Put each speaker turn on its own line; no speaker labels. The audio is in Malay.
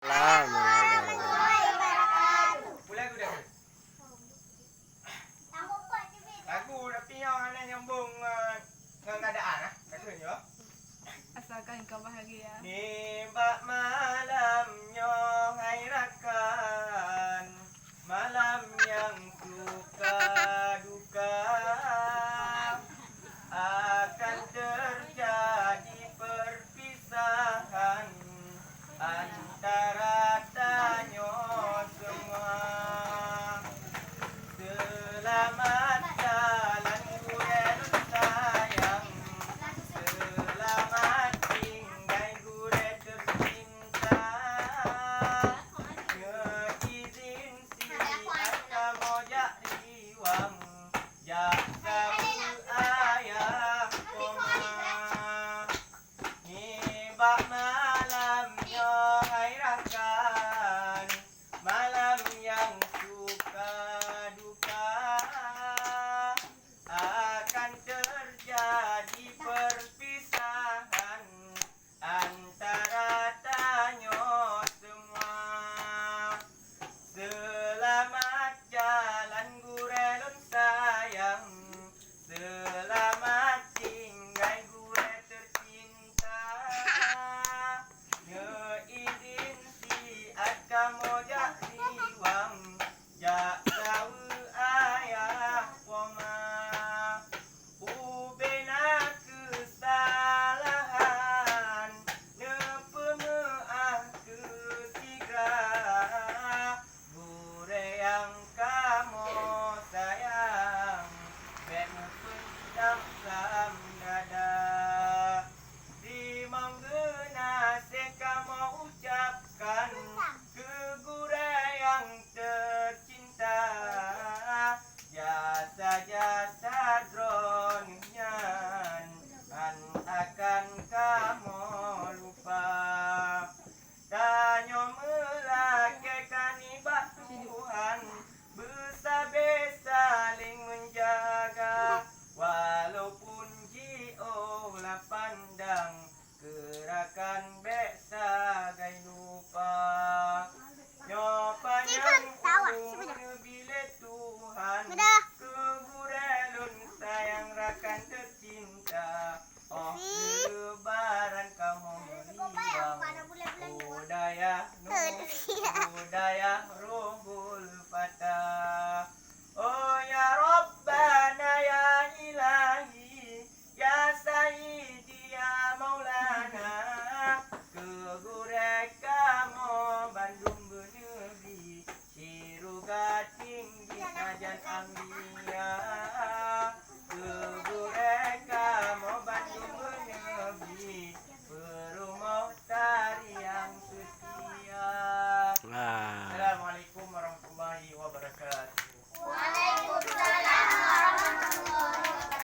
Lagu dah. Lagu tapi yang ana nyambung dengan keadaan ah. Katanya.
Asalkan kau bahagia.
Nibak malamnya hai rakan, malam yang suka duka, akan terjadi perpisahan antara tanyo semua. Selamat jalan gurel sayang, selamat tinggal gurel tercinta. Ngeizin si aka mojak riwang, jak kau ayah koma. Nibak malamnya hai rakan, malam yang suka duka, akan terjadi perpisahan antara tanyo semua. Selamat jalan gurelon sayang, selamat tinggal gurel tercinta. Ngeizin si aka mojak riwang, jak kau ayah koma. Ubena kesalahan, nepemaaf ketiga, gure yang kamu sayang, bena pendam sam dada. Di menggena kamu ucapkan ke gure yang tercinta, jasa-jasa dronyan akan kamu lupa. Tanyo melakekan ibak Tuhan, bersabar saling menjaga, walaupun jio lah pandang, gerakan bek sagai lupa. Nyopanyang bila Tuhan, kegurelun sayang rakan tercinta. Oh lebaran kamu meriang, budaya budaya rohul patah.